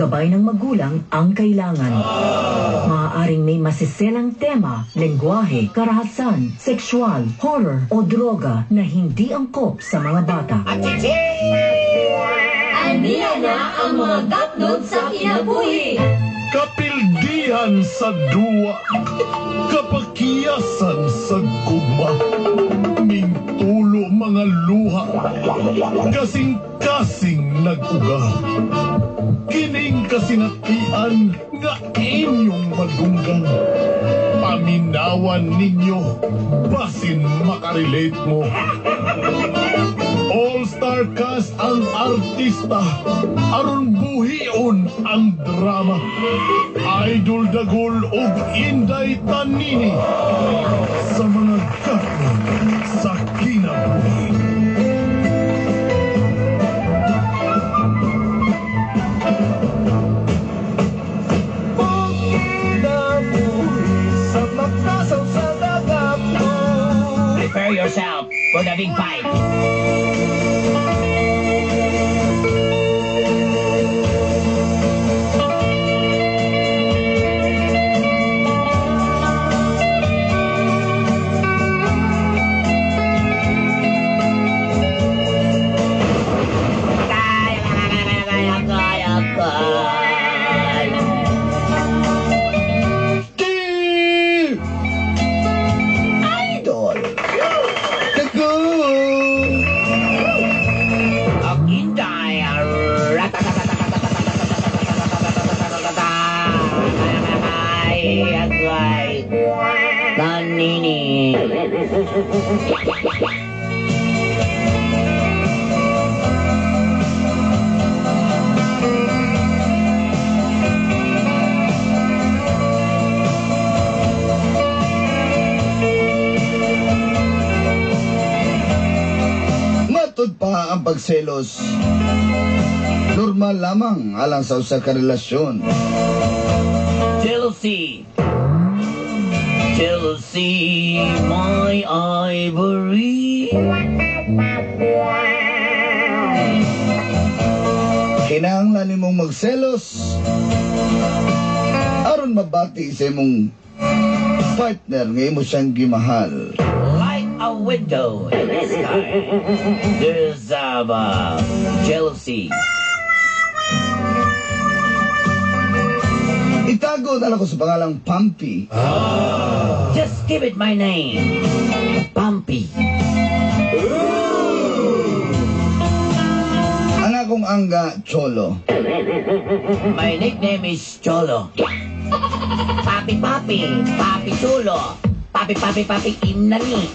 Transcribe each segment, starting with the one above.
Gabay ng magulang ang kailangan. Maaaring may masiselang tema, lengguwahe, karahasan, sexual, horror o droga na hindi angkop sa mga bata. Aniya na ang mga gapnod sa kinabuhi. Kapildihan sa duwa, kapakiyasan sa guma, mintulo mga luha, kasing-kasing nag-uga. Kining kasinatian nga inyong madunggan. Paminawan ninyo, basin makarelate mo. All-star cast ang artista, aron buhion ang drama. Idol Dagol ug Inday Tanini sa mga gapon sa kinabuhi. Prepare yourself for the big fight. Tanini. Matod pa ang pagselos. Normal lamang alang sa usa ka relasyon. Jealousy. Jealousy, my ivory. Kinahanglan nimong magselos aron mabati sa imong partner nga imo siyang gimahal. Like a window in the sky, there's jealousy. Itago na lang ko sa pangalang Pampi. Just give it my name, Bumpy. Ang akong angga, Cholo. My nickname is Cholo. Papi Papi, Papi Cholo. Papi Papi Papi Inani.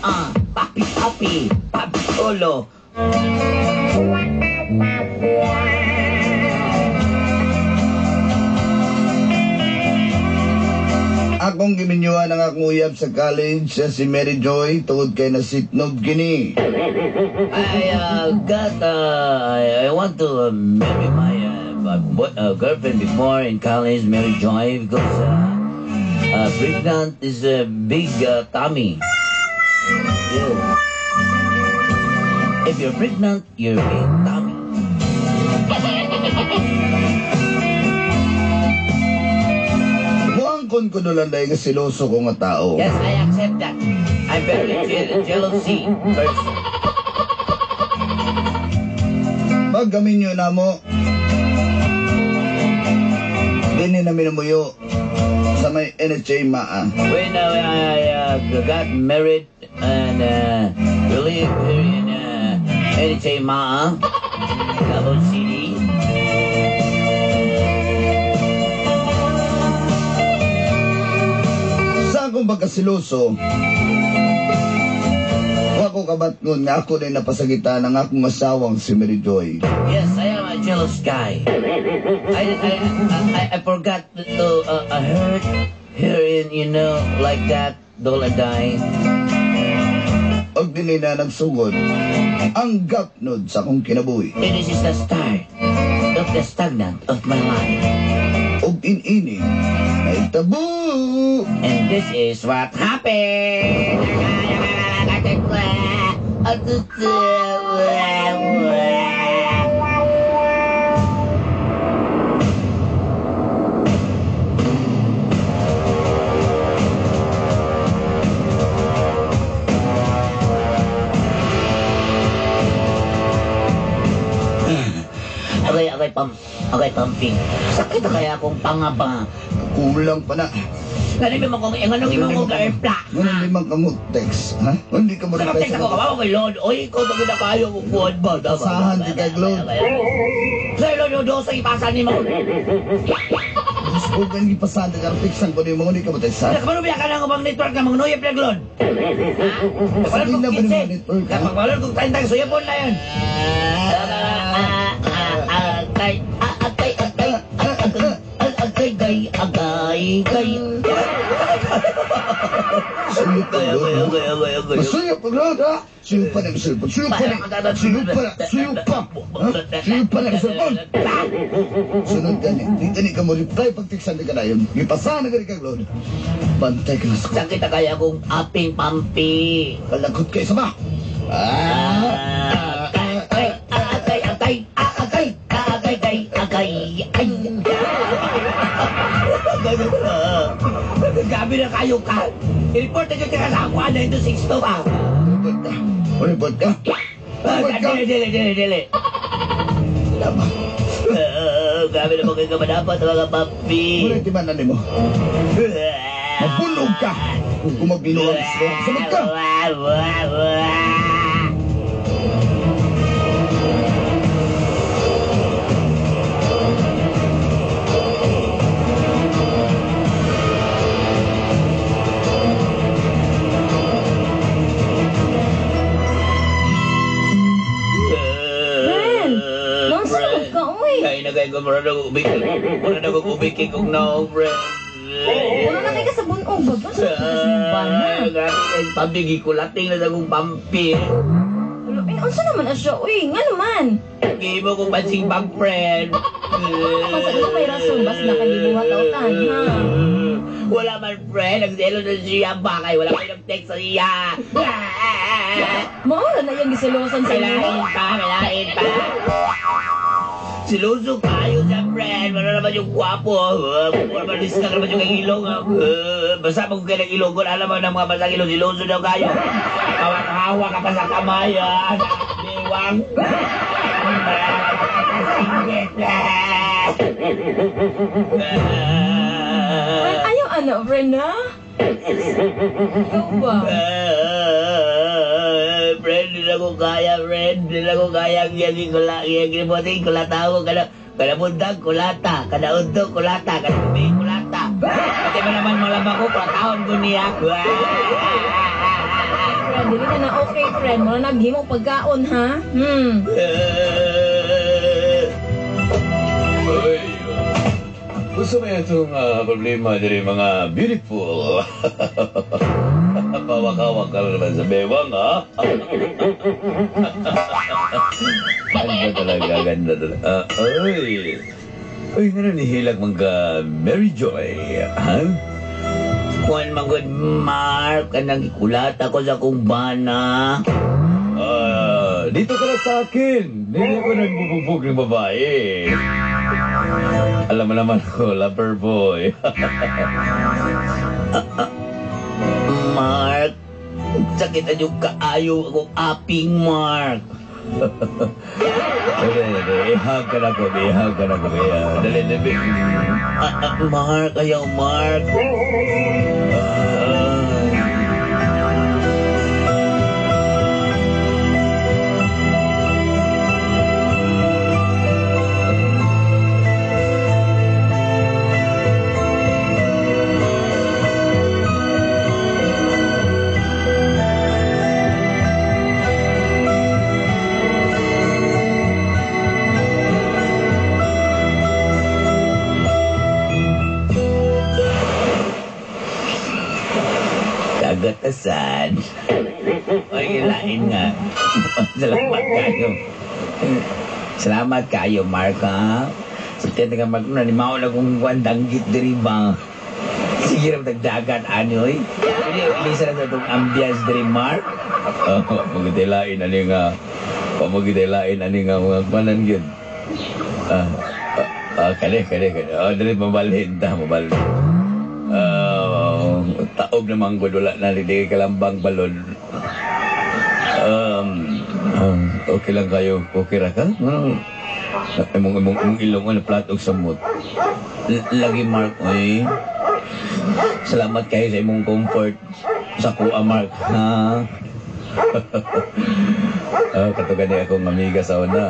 Papi Papi, Papi Cholo. Akong giminyuan ang akong uyab sa college sa si Mary Joy tungod kay nasitnog gini. I want to marry my girlfriend before in college, Mary Joy, because pregnant is a big tummy. Yeah. If you're pregnant, you're big tummy. Kon ko doon lang nga siloso ko nga tao. Yes, I accept that. I'm very jealousy person. Pag gamin nyo na mo, dini na minamuyo sa may NHA Maa. When I got married and we live here in NHA Maa, Davao City. Kung pagkasiloso, wako kabatngon nga ako na napasagitan ng akong asawang si Mary Joy. Yes, I am a jealous guy. I forgot to hurt her in, like that, dola-die. Og dili na nagsugod ang gapnod sa akong kinabuhi. And this is the start of the stagnant of my life. Og inini ay tabu. And this is what happened. pumping. Sakit na kaya akong pangaba. Kulang pa na. Ganun mo kong anong imo mong gaerpla. Ngunit di man ka mo text, ha? Hindi ka mo Sa text ako kawawa kay Lord. Oy, ikaw na kinakayo kong buwan ba? Basahan di kay Lord. Sa Lord, yung dosa ipasan ni mo. Gusto ko kang ipasan di ka fixan ko ni mo hindi ka mo text, ha? Nakapano biya ka lang bang network na mga nuyap lang, Lord? Sabi na ba naman network, ha? Kapag malod kong tayong suyapon na yun. Agay. Suyop pa Lord. Masuyop pa Lord, ha? Suyop pa na ang cellphone. Suyop pa na. Suyop pa. Ha? Suyop pa na ang cellphone. Sunod ka niya. Hindi ka mo reply pag textan ka na yun. Ipasahan na ka rin kang Lord. Bantay ka na sa ko. Sakit na kaya kong aping pampi. Kalangkot ka isa ba? Gabi na kayo ka. I-report na ka sa ako. 926 ba? Report ka? Dili. Tama. Gabi na mga kamadapat mga papi. Muna timanan mo. Mabunog ka. Kung magbinuang gusto. Sunod ka. Kaya ko muna nag-ubiki kong naong friend. Wala na kayo ka sa bunog. Bago sa kasimban na. Pambigi ko lating na akong pampi. Unsa naman asya? Uy, nga naman. Gay mo kong pansing bag friend. Naman sa ito may rason. Bas na kalibuhat tautan, ha? Wala man friend. Nagselo na siya. Bakay wala kayo nag-text sa siya. Maura na yung gisilosan sa iyo. Kailain pa. Siluso kayo sa friend. Wala naman yung gwapo. Wala naman discount naman yung ilong. Basta pag kayo ng ilong ko, alam mo ng mga basang ilong, siluso daw kayo. Hawa ka pa sa kamay. Diwang. Ayaw ano, friend, ha? Ikaw ba? Friend, hindi na ko kaya, friend. Hindi na ko kaya. Ginibutin ko lata ako. Kada bundag ko lata. Kada undog ko lata. Kada bibig ko lata. Pati mo naman malabang ko. Pataon ko niya. Friend, hindi ka na okay, friend. Wala naghimong pagkaon, ha? Uy. Gusto mo itong problema dari mga beautiful. Pawak-hawak ka naman sa bewang, ha? Ganda talaga. Uy, nga nihilag mga Mary Joy, ha? Kuan magod Mark, anang ikulata ko sa kong bana. Dito ka na sa akin. Hindi ko nagbubugbog ng babae. Alam mo naman ko, lover boy. Mark, sakit na yung kaayo akong aping Mark. Ihag ka na ko. Dali. Mark, ayaw Mark. Gatasan. Ay, lain nga. Salamat kayo, Mark, ha? Sige, taga Mark, nanimaw na kung danggit diri ba? Sige na magdagat, anoy. Hindi, ilisa na itong ambience diri, Mark. Pagkitilain, ano nga mga panan yun. Kade. Dali, mabalhin. Taog naman ko, wala na hindi kalambang balon. Okay lang kayo, okay ra ka? Imong ilong na platog sa mut. Lagi Mark, oy. Salamat kayo sa imong comfort sa kuha, Mark. Ha? Katugan niya akong amiga sa una.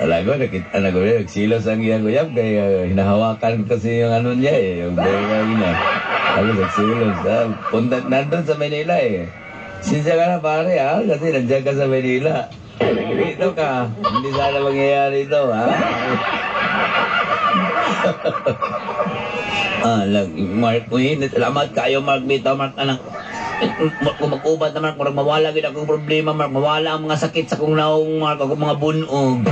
Alago, nagsilos ang iyang uyab kaya hinahawakan kasi yung ano niya eh, yung bayaw niya. Ako nagsilos. Punta nandun sa Manila eh. Sinsya ka na pare ha, kasi nandiyan ka sa Manila. Dito ka, hindi sana mangyayari ito ha. Mark, uy, salamat kayo Mark Bito, Mark anak. Kung mag-ubat na Mark, marag mawala gid akong problema Mark, mawala ang mga sakit sa kong naong Mark, akong mga bunog.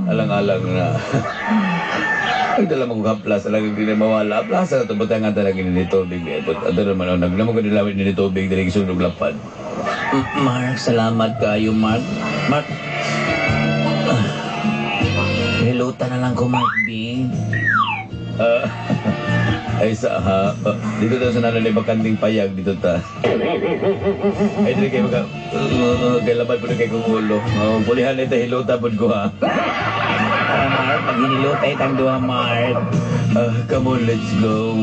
Alang-alang na. Ay, dala mo kong haplas, talagang hindi na mawala. Haplas, na ito, buta nga talagang hindi tubig. Ito naman, nagnamog ko nilawin hindi tubig, dali sunog lapad. Mark, salamat kayo Mark. Mark, nilutan na lang ko Mark B. Ay sa dito daw sa nanalibag kanting payag dito ta. Ay dili kayo kay labad po na kay kong ulo. Pulihan ito hilota po ko ha. Mark, pag hinilota itang duha Mark. Come on, let's go.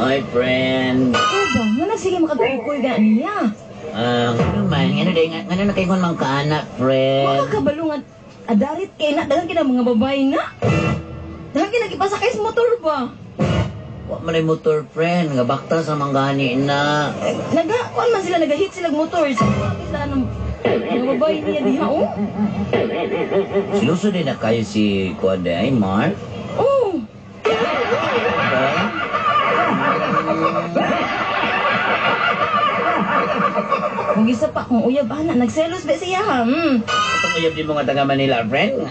Hi, friend. Ikaw ba? Nga na sige makagkukoy ka niya. Ano man, ano na kayo mga kaanak, friend? Makakabalungan. Adarit kay na. Dagan kina mga babae na. Dagan kina kipasakay sa motor ba? Wa man ay motor, friend. Nga bakta sa manggani na. Kuan man sila nagahit sila motor. Sa sila ng mga babae niya diha oh. Siluso din na kayo si Kuande ay Mark? Oh. Kung isa pa, kung uyab, nagselos ba siya ha? Itong uyab din mo nga taga Manila, friend?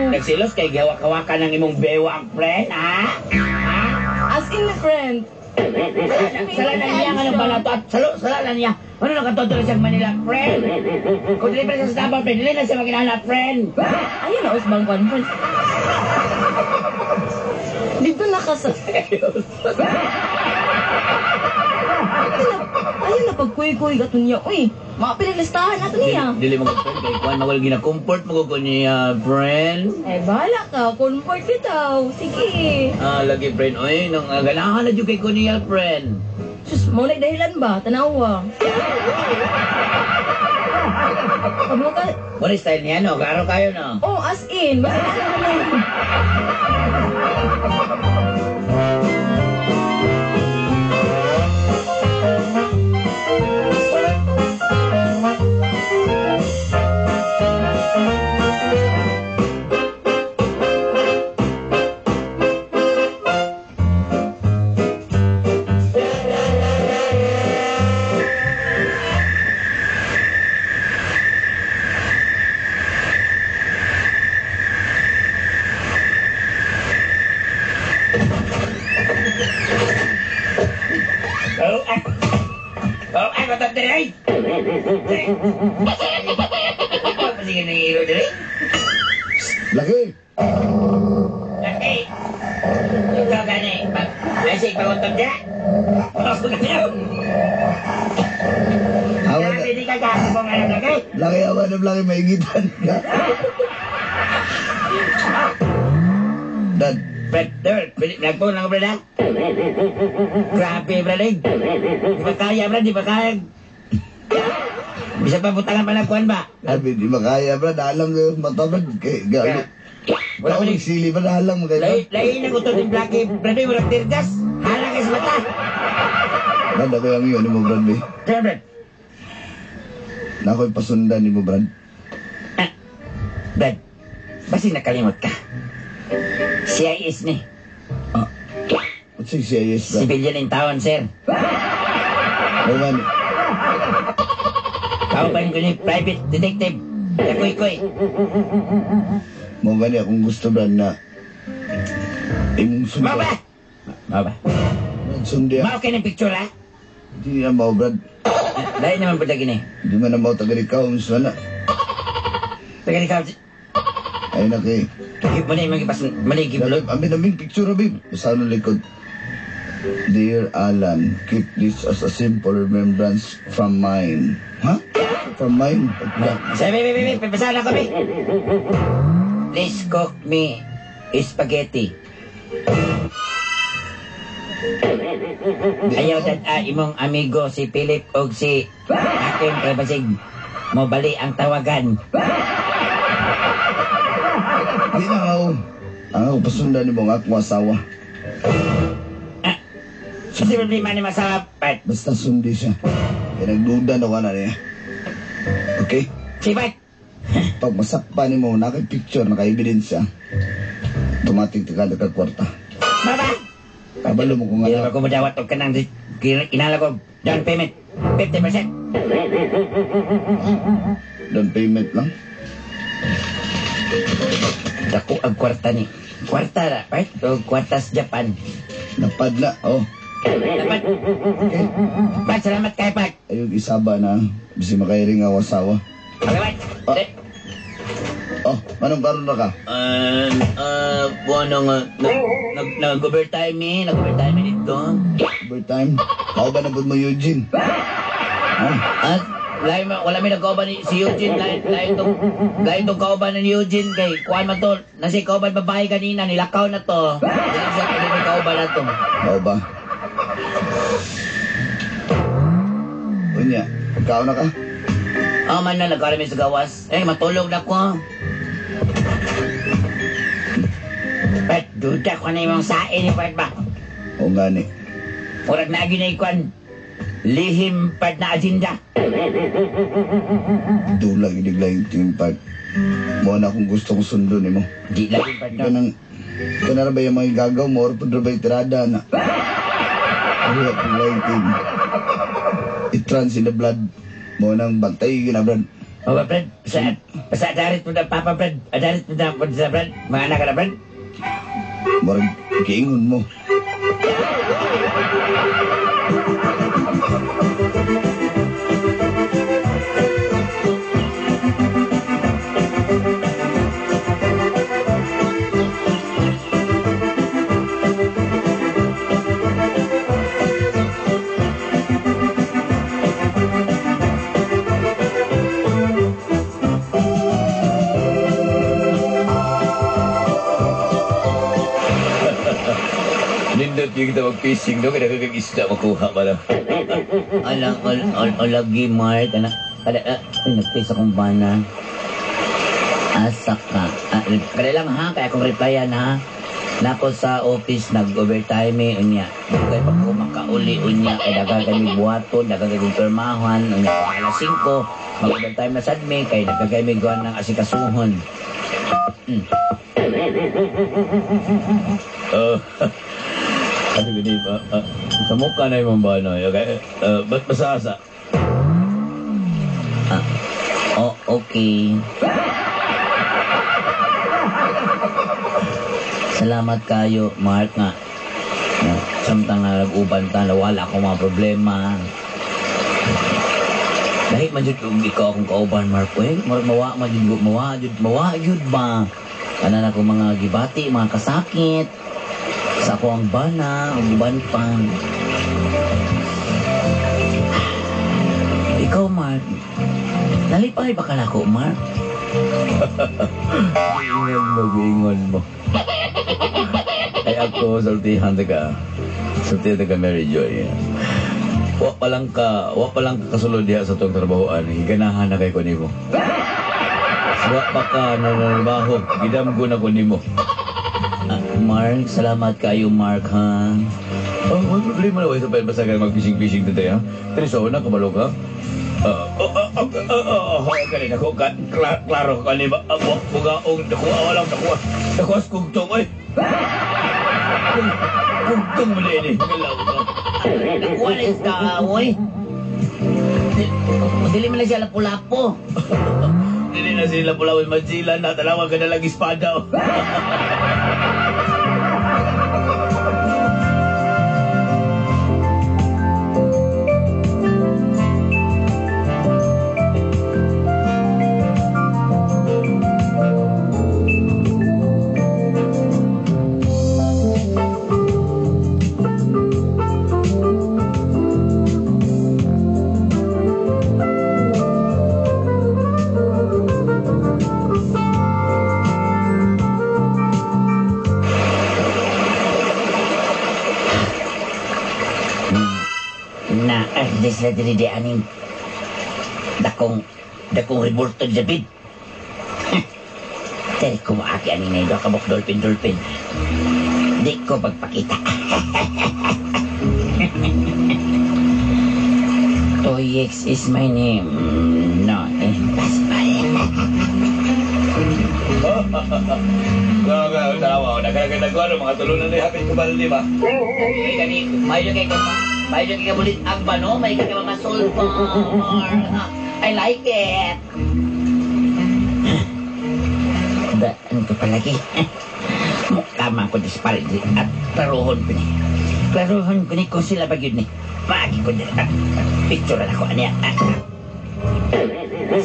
Nagsilos kay gawak-kawakan ng imong bewang, friend, ha? Asking my friend. Salanan niya nga ng balato at salanan niya. Ano na katotoo siyang Manila, friend? Kung dili pa siya sa tabang, friend, dili na siya maginanap, friend. Ayun na, usbang conference. Dito na ka sa... Ayun na, pagkuy-kuy gato niya. Uy, mga pinaglistahan nato niya. Dili mo ko, friend, kay kuhan mawal gina-comfort mo ko niya, friend. Eh, bahala ka. Comfort bitaw. Sige. Lagi, friend. Uy, nung ganahan na dyan kay ko niya, friend. Sus, maulay dahilan ba? Tanawa. Pablo ka... What is style niya, no? Klaro kayo, no? Oh, as in. Basta na naman. Ako ito, Diray! Ako sige ng hero, Diray? Laki! Laki! Ikaw gani, masig paguntog niya? Ako gani! Awan Grabe di ka kasi kung alam laki! Laki awan na laki maigitan ka. Dad, Brad, nagpo lang, Brad, ha? Grabe, Brad, eh. Di ba kaya, Brad, di ba kaya? Bisa pa butangan pa nagkuhan ba? sabi di makaya bro, dalang ko yung mata bro. Kaya galo. Wala Ako pa nagsili ba dalang mo kayo? Lain ang utol ng Blackie, Brad, eh, walang tirgas. Halang kayo sa mata. Brad, ako yung yun mo Brad. Kaya, Brad. Na ako'y pasundan ni mo Brad. Brad, basi nakalimot ka. CIS ni. What's yung CIS Brad? Civilian in town, sir. Oh man, Kauban ko ni private detective. Kakoy-koy. Mo gani akong gusto Brad na imong sundan. Maba. Sundi. Mao kay ng picture ha? Di na mao Brad. Lain naman pala gini. Di man na mao taga-ikaw sana. Taga ikaw. Ay na kay. Kip mo na yung magipas maligib lo. Amin picture Abib. Basta ano likod. Dear Alan, keep this as a simple remembrance from mine. Ha? From mine? Sabi, basahan ako, Please cook me spaghetti. Ayaw imong amigo si Philip og si akin kay basig mo bali ang tawagan. Di na ako. Ako pasundan ni mong akong asawa. Kasi problema ni masapat. Basta sundi siya. Kaya nagduda na ka na niya. Okay? Sibat! Pag masakpa ni mo, naka-picture, naka-ebidensya, automatic tika kwarta. Baba! Kabalo mo kung Hindi ano. naman ko madawat o kanang inala ko down payment. 50%. Down payment lang. Dako ang kwarta ni. Kwarta na, right? O kwartas Japan. Napadla. Oh. Dapat. Pat, salamat kay Pat. Ayun, isaba na. Bisi makairing ang asawa. Okay, Pat. Oh, manong karon na ka? Buwan nga, nag-overtime dito. Overtime. Kao ba nabod mo Eugene? Ha? At, wala may nagkauban ni si Eugene. Lain tong kauban ni Eugene kay kuhan man to. Nasi kauban babae kanina, nilakaw na to. Hindi may kauban na to. Kao ba? Unya, kao na ka? Man na, nagkarami sa gawas. Matulog na ko. Pat, duda ko na yung sain ni Pat ba? O gani. Murag na ginaykuan. Lihim Pat na agenda. Dulag idiglang timpad. Mo na kung gusto kong sundo ni mo. Di lagi Pat na. Kanara ba yung mga igagaw mo? Or pudra ba yung tirada na? Ano kung lighting? It-trans in the blood. Mo nang bantay yun na, Brad. O ba, Brad? Basta adarit mo na, Papa, Brad. Adarit mo na, Brad. Mga anak ka na, Brad. Marag, kiingon mo. Nindot yung kita mag-fishing doon, kaya kakagisda makuha pa lang. Lagi, Mark. Nag-face akong bana. Asa ka. Kada lang ha, kaya akong replyan ha. Nako sa office, nag-overtime unya. Kaya pag kumakauli unya, kaya nagagami buhaton, nagagami permahan, unya, alas 5, mag-overtime na sadme, kaya nagagami gawan ng asikasuhon. Ano gani ba? Sa mukha na yung banoy, okay? Ba't masasa? Okay. Salamat kayo, Mark nga. Samtang nga nag-uban ta, wala akong mga problema. Dahil man jud kung ikaw akong kauban, Mark. Mawa jud ba? Kanan ako mga gibati, mga kasakit. Sa ako ang bana, ang uban pa. Ikaw, Mark. Nalipay ba ka na ako, Mark? Mag-ingon mo. Ay ako, saltihan taga Mary Joy. Wa pa lang ka kasulod diha sa tong trabahoan. Higanahan na kay ko nimo. Wa pa ka nananabaho. Gidamgo na ko nimo. Mark, salamat kayo, Mark, ha? Wag problema na. Sa pasagan mag-fishing today, ha? Pero sa una, kabalo ka? Kanina ko, klaro ka niba. Bugaong, nakuha skugtong, ay. Skugtong mo na ini. Galaw ka. Nakuwalis ka, amoy. Dili mo na siya lapo-lapo. Dili na sila pulawin mansilan na talawa ka na lang espada. Sila diri di aning dakong revolto David. Dari ko maaki aning na ito kabok dolphin. Di ko pagpakita. Toyex is my name. No, impossible. Talawa, nagkaganda ko mga tulunan na hapit ko ba di ba? Mayo kay kabulit ang bano, may kakamamasol for. I like it. Daan ko palagi. Mukama ko disparin at klaruhon ko ni. Kung sila bagyod ni. Maagi ko din. Picture na ako aniya.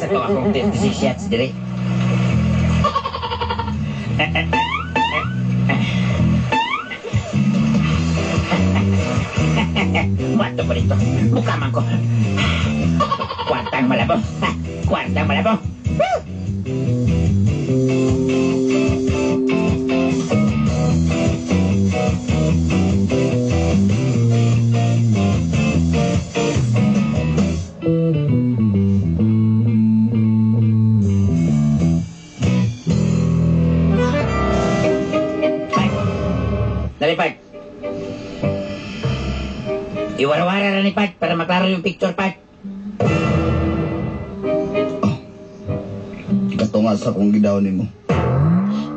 Sa ko akong 30 shots dire. Wato ko dito. Mukha man ko. Kwartang malabo. Nalipad. Iwara-wara na ni Pat para maklaro yung picture, Pat. Katunga sa kong gidaw ni mo.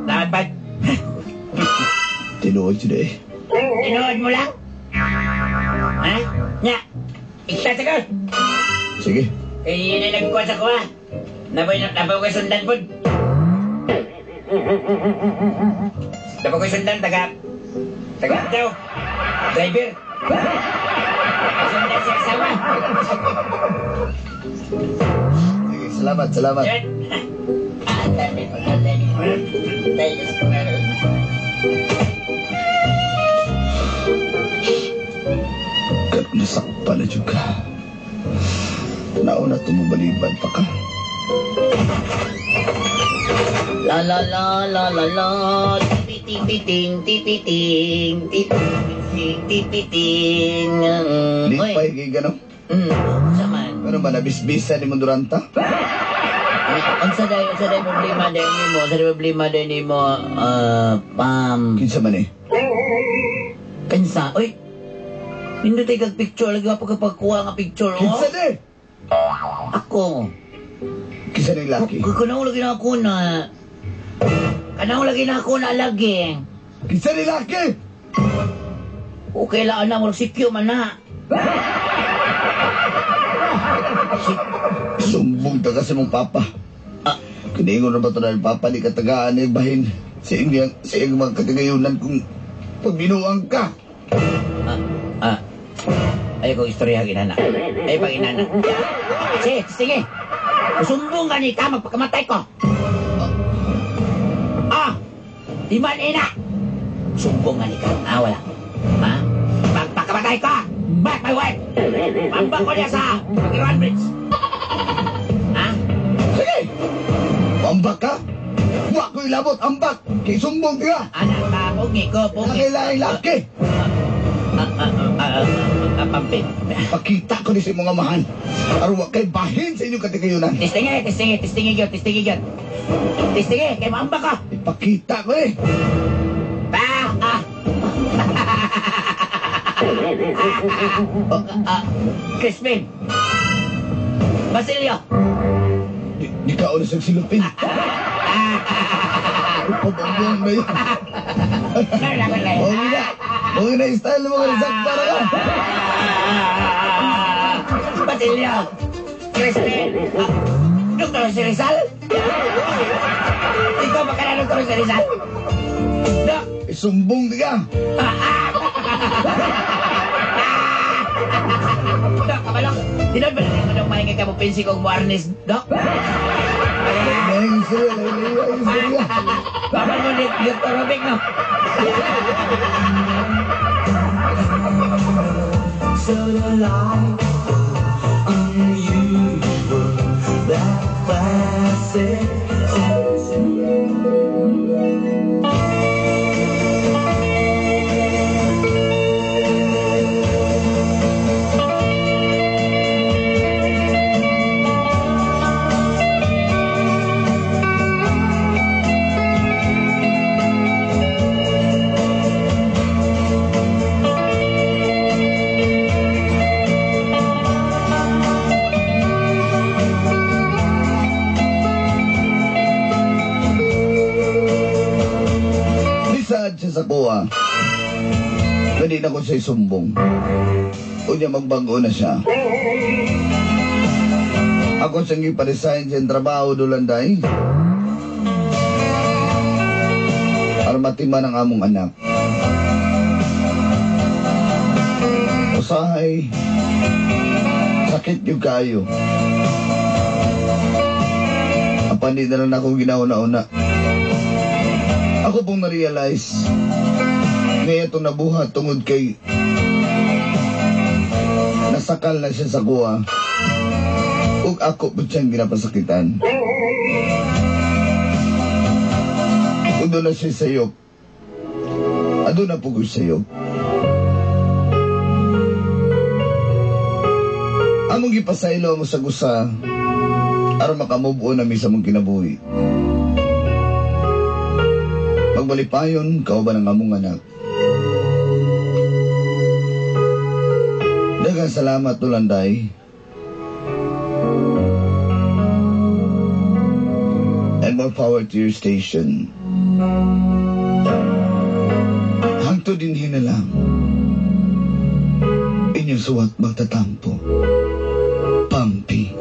Lahat, Pat. Tinuod siya eh. Tinuod mo lang? Ha? Nya, ikita ka. Sige. Yun ay nagkuha sa kuha. Nabaw ko sundan po. Nabaw ko sundan, taga daw. Driver. Sundan sa asawa. Sige, salamat. Yan. Dami pa. Tayo sa kumero. Nasakpa na juga. Nauna tumubalibad pa ka. La la la la la la. Tipiting. Di pa higay gano'n. Saman. Pero ba nabisbisa ni Monduranta? Ang saday problema din mo, Pam. Kinsa man eh. Kansa, oy. Hindi tayo kag-picture, lagi pa kapagkuha nga picture, oh. Kinsa de? Ako. Kinsa ni laki? Kanaw lagi na ako na lagi. Kinsa ni laki? Okay lang na, si Q man na. Sumbong ta kasi mong papa. Kiningon na ba ito dahil papa di katagaan ni bahin sa iyong mga katigayunan kung pagbinuang ka. Ayaw ko istorya ginana. Ayaw pang inana. Sige. Sumbong ka ni ka, magpakamatay ko. Di man ina. Sumbong ka ni ka, wala. Magpakamatay ko. Back my wife. Mambak ko niya sa Pag-Iran Bridge. Sige! Ambak ka? Huwag ko ilabot, ambak! Kay sumbong ka! Anak ka, pungi ko. Nakailaing laki! Pampin. Pakita ko ni sa mga mahan. Aruwa kay bahin sa inyong katigayunan. Testingi yun. Kay mambak ko. Ipakita ko eh. Crispin. Basilio. Di ka ulit sa silupin. Pabambong na yun. Huwag na yung style mo ka rin sakta na ka. Basilio. Crispin. Doktor si Rizal. Ikaw makarano ko sa Rizal? Dok! Isumbong di ka. Dok, kabalok! Tinon ba na naman maingay ka mo pinsi kong warnis, Dok? Ayun sila. Baman mo, Dr. Robek, no? So the light, unusual, that classic. Siya sa kuha. Pwede na ko siya isumbong. O niya magbago na siya. Ako siyang iparesign sa trabaho dolanday. Para matiman ang among anak. Usahay. Sakit yung kayo. Apan di na lang ako ginauna-una. Ako pong na-realize ngayon itong nabuhat tungod kay nasakal na siya sa kuha ug ako po siyang ginapasakitan. Kung doon na siya sayop, ado na po ko sayop. Among gipasaylo mo sa gusa aron makamove on na mi sa mong kinabuhi. Magbalipayon, kauban ang among anak. Daghang salamat, Tulanday. And more power to your station. Hangto din hinalang. Inyong suwat magtatampo. Pampi.